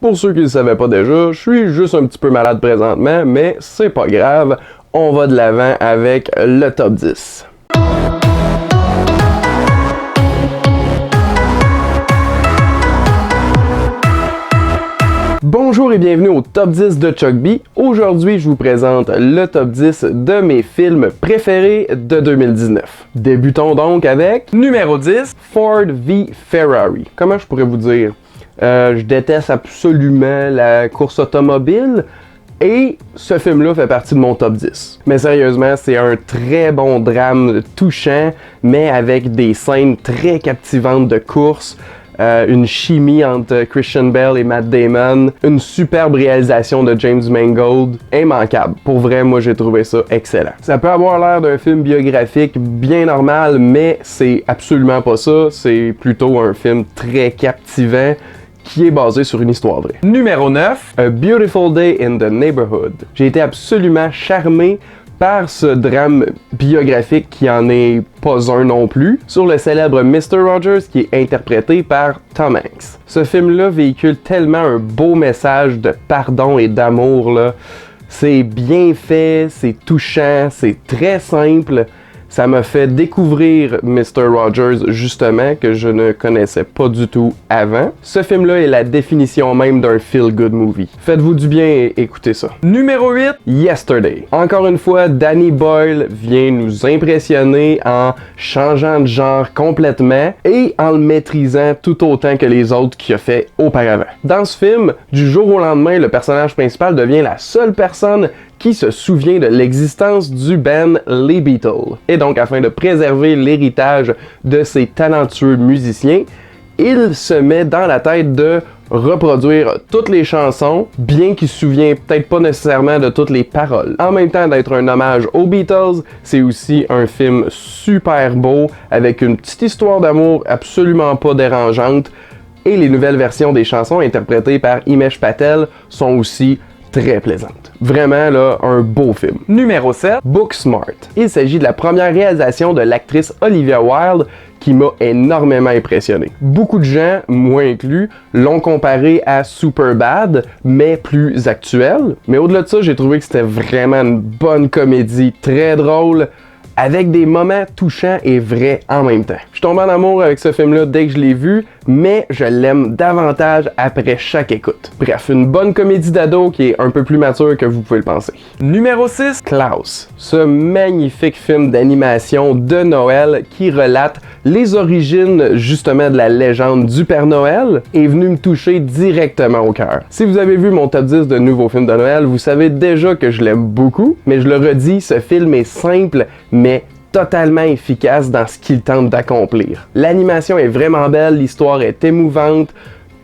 Pour ceux qui ne le savaient pas déjà, je suis juste un petit peu malade présentement, mais c'est pas grave, on va de l'avant avec le top 10. Bonjour et bienvenue au top 10 de Chuck B. Aujourd'hui, je vous présente le top 10 de mes films préférés de 2019. Débutons donc avec numéro 10, Ford v Ferrari. Comment je pourrais vous dire? Je déteste absolument la course automobile et ce film-là fait partie de mon top 10. Mais sérieusement, c'est un très bon drame touchant, mais avec des scènes très captivantes de course. Une chimie entre Christian Bale et Matt Damon, une superbe réalisation de James Mangold, immanquable. Pour vrai, moi j'ai trouvé ça excellent. Ça peut avoir l'air d'un film biographique bien normal, mais c'est absolument pas ça. C'est plutôt un film très captivant qui est basé sur une histoire vraie. Numéro 9, A Beautiful Day in the Neighborhood. J'ai été absolument charmé par ce drame biographique qui en est pas un non plus, sur le célèbre Mr. Rogers qui est interprété par Tom Hanks. Ce film-là véhicule tellement un beau message de pardon et d'amour, là. C'est bien fait, c'est touchant, c'est très simple. Ça m'a fait découvrir Mr. Rogers, justement, que je ne connaissais pas du tout avant. Ce film-là est la définition même d'un feel-good movie. Faites-vous du bien et écoutez ça. Numéro 8, Yesterday. Encore une fois, Danny Boyle vient nous impressionner en changeant de genre complètement et en le maîtrisant tout autant que les autres qu'il a fait auparavant. Dans ce film, du jour au lendemain, le personnage principal devient la seule personne qui se souvient de l'existence du band Les Beatles. Et donc, afin de préserver l'héritage de ces talentueux musiciens, il se met dans la tête de reproduire toutes les chansons, bien qu'il se souvient peut-être pas nécessairement de toutes les paroles. En même temps d'être un hommage aux Beatles, c'est aussi un film super beau, avec une petite histoire d'amour absolument pas dérangeante, et les nouvelles versions des chansons interprétées par Himesh Patel sont aussi très plaisante. Vraiment, là, un beau film. Numéro 7, Booksmart. Il s'agit de la première réalisation de l'actrice Olivia Wilde qui m'a énormément impressionné. Beaucoup de gens, moi inclus, l'ont comparé à Superbad, mais plus actuel. Mais au-delà de ça, j'ai trouvé que c'était vraiment une bonne comédie, très drôle, avec des moments touchants et vrais en même temps. Je suis tombé en amour avec ce film-là dès que je l'ai vu, mais je l'aime davantage après chaque écoute. Bref, une bonne comédie d'ado qui est un peu plus mature que vous pouvez le penser. Numéro 6, Klaus. Ce magnifique film d'animation de Noël qui relate les origines justement de la légende du Père Noël est venu me toucher directement au cœur. Si vous avez vu mon top 10 de nouveaux films de Noël, vous savez déjà que je l'aime beaucoup, mais je le redis, ce film est simple, mais totalement efficace dans ce qu'il tente d'accomplir. L'animation est vraiment belle, l'histoire est émouvante,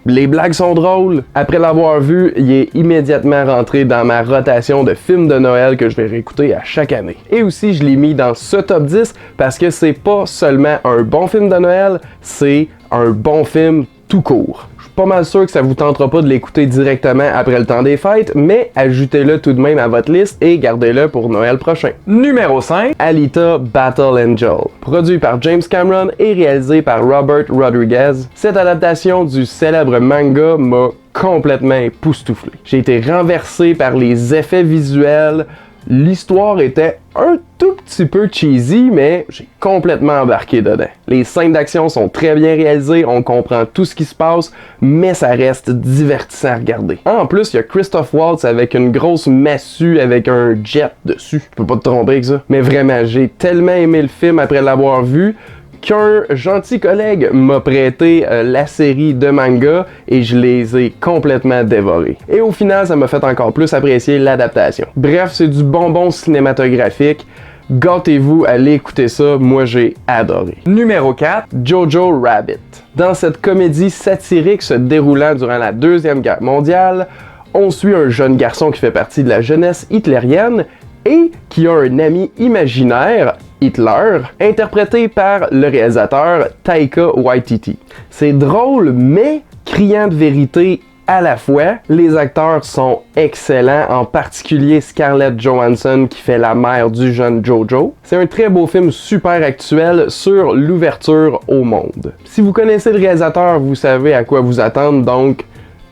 les blagues sont drôles. Après l'avoir vu, il est immédiatement rentré dans ma rotation de films de Noël que je vais réécouter à chaque année. Et aussi, je l'ai mis dans ce top 10 parce que c'est pas seulement un bon film de Noël, c'est un bon film tout court. Je suis pas mal sûr que ça vous tentera pas de l'écouter directement après le temps des fêtes, mais ajoutez-le tout de même à votre liste et gardez-le pour Noël prochain. Numéro 5, Alita Battle Angel. Produit par James Cameron et réalisé par Robert Rodriguez, cette adaptation du célèbre manga m'a complètement époustouflé. J'ai été renversé par les effets visuels. L'histoire était un tout petit peu cheesy, mais j'ai complètement embarqué dedans. Les scènes d'action sont très bien réalisées, on comprend tout ce qui se passe, mais ça reste divertissant à regarder. En plus, il y a Christoph Waltz avec une grosse massue avec un jet dessus. Tu peux pas te tromper avec ça. Mais vraiment, j'ai tellement aimé le film après l'avoir vu qu'un gentil collègue m'a prêté la série de manga et je les ai complètement dévorés. Et au final, ça m'a fait encore plus apprécier l'adaptation. Bref, c'est du bonbon cinématographique. Gâtez-vous, allez écouter ça, moi j'ai adoré. Numéro 4, Jojo Rabbit. Dans cette comédie satirique se déroulant durant la Deuxième Guerre mondiale, on suit un jeune garçon qui fait partie de la jeunesse hitlérienne et qui a un ami imaginaire, Hitler, interprété par le réalisateur Taika Waititi. C'est drôle, mais criant de vérité à la fois. Les acteurs sont excellents, en particulier Scarlett Johansson qui fait la mère du jeune Jojo. C'est un très beau film super actuel sur l'ouverture au monde. Si vous connaissez le réalisateur, vous savez à quoi vous attendre, donc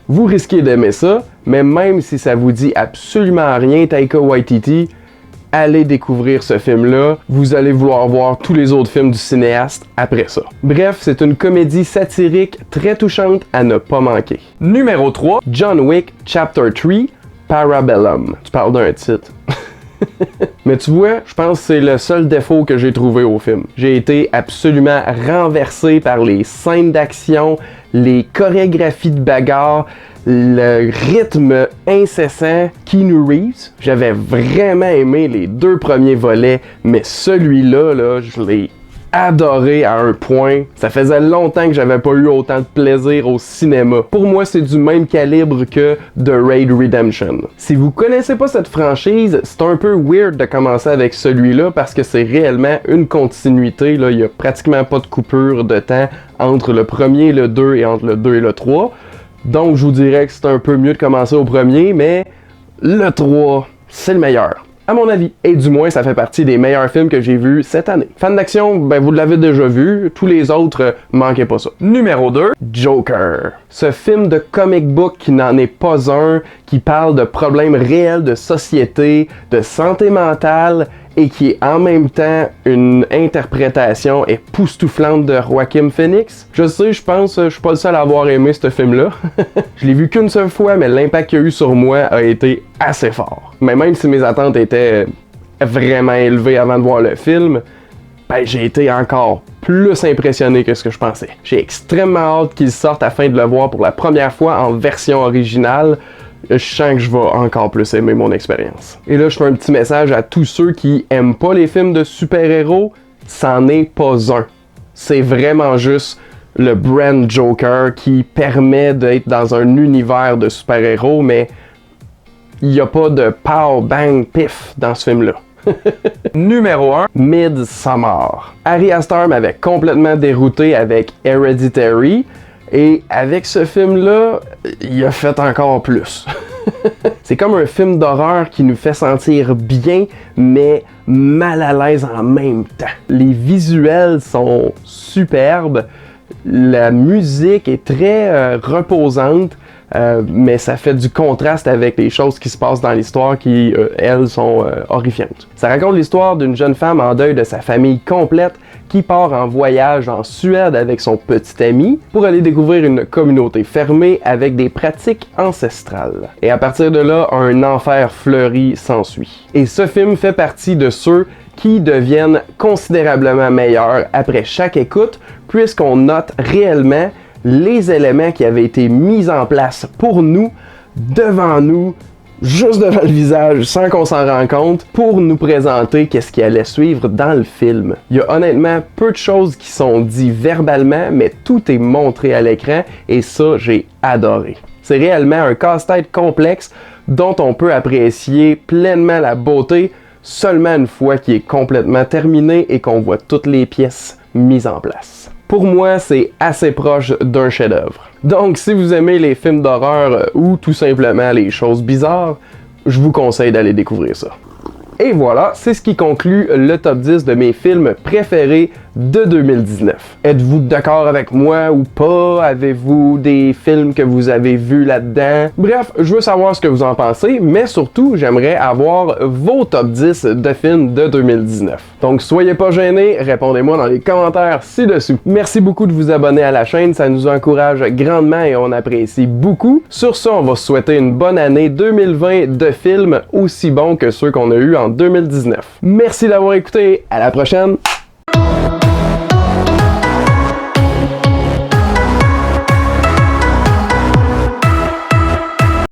Vous risquez d'aimer ça, mais même si ça vous dit absolument rien, Taika Waititi, allez découvrir ce film-là. Vous allez vouloir voir tous les autres films du cinéaste après ça. Bref, c'est une comédie satirique très touchante à ne pas manquer. Numéro 3, John Wick Chapter 3, Parabellum. Tu parles d'un titre. Mais tu vois, je pense que c'est le seul défaut que j'ai trouvé au film. J'ai été absolument renversé par les scènes d'action, les chorégraphies de bagarre, le rythme incessant. Keanu Reeves, j'avais vraiment aimé les 2 premiers volets, mais celui-là, là, je l'ai adoré à un point. Ça faisait longtemps que j'avais pas eu autant de plaisir au cinéma. Pour moi, c'est du même calibre que The Raid Redemption. Si vous connaissez pas cette franchise, c'est un peu weird de commencer avec celui-là parce que c'est réellement une continuité. Là, il y a pratiquement pas de coupure de temps entre le premier et le 2 et entre le 2 et le 3. Donc, je vous dirais que c'est un peu mieux de commencer au premier, mais le 3, c'est le meilleur. À mon avis. Et du moins, ça fait partie des meilleurs films que j'ai vus cette année. Fan d'action, ben vous l'avez déjà vu. Tous les autres, manquez pas ça. Numéro 2, Joker. Ce film de comic book qui n'en est pas un, qui parle de problèmes réels de société, de santé mentale, et qui est en même temps une interprétation époustouflante de Joaquin Phoenix. Je sais, je pense, je suis pas le seul à avoir aimé ce film-là. Je l'ai vu qu'une seule fois, mais l'impact qu'il y a eu sur moi a été assez fort. Mais même si mes attentes étaient vraiment élevées avant de voir le film, ben j'ai été encore plus impressionné que ce que je pensais. J'ai extrêmement hâte qu'il sorte afin de le voir pour la première fois en version originale. Je sens que je vais encore plus aimer mon expérience. Et là, je fais un petit message à tous ceux qui aiment pas les films de super-héros. C'en est pas un. C'est vraiment juste le brand Joker qui permet d'être dans un univers de super-héros, mais il n'y a pas de pow, bang, pif dans ce film-là. Numéro 1, Midsommar. Ari Aster m'avait complètement dérouté avec Hereditary. Et avec ce film-là, il a fait encore plus. C'est comme un film d'horreur qui nous fait sentir bien, mais mal à l'aise en même temps. Les visuels sont superbes, la musique est très reposante, mais ça fait du contraste avec les choses qui se passent dans l'histoire qui, elles, sont horrifiantes. Ça raconte l'histoire d'une jeune femme en deuil de sa famille complète qui part en voyage en Suède avec son petit ami pour aller découvrir une communauté fermée avec des pratiques ancestrales. Et à partir de là, un enfer fleuri s'ensuit. Et ce film fait partie de ceux qui deviennent considérablement meilleurs après chaque écoute, puisqu'on note réellement les éléments qui avaient été mis en place pour nous, devant nous, juste devant le visage, sans qu'on s'en rende compte, pour nous présenter qu'est-ce qui allait suivre dans le film. Il y a honnêtement peu de choses qui sont dites verbalement, mais tout est montré à l'écran, et ça, j'ai adoré. C'est réellement un casse-tête complexe dont on peut apprécier pleinement la beauté seulement une fois qu'il est complètement terminé et qu'on voit toutes les pièces mises en place. Pour moi, c'est assez proche d'un chef-d'œuvre. Donc, si vous aimez les films d'horreur ou tout simplement les choses bizarres, je vous conseille d'aller découvrir ça. Et voilà, c'est ce qui conclut le top 10 de mes films préférés de 2019. Êtes-vous d'accord avec moi ou pas? Avez-vous des films que vous avez vus là-dedans? Bref, je veux savoir ce que vous en pensez, mais surtout, j'aimerais avoir vos top 10 de films de 2019. Donc, soyez pas gênés, répondez-moi dans les commentaires ci-dessous. Merci beaucoup de vous abonner à la chaîne, ça nous encourage grandement et on apprécie beaucoup. Sur ce, on va se souhaiter une bonne année 2020 de films aussi bons que ceux qu'on a eus en 2019. Merci d'avoir écouté, à la prochaine!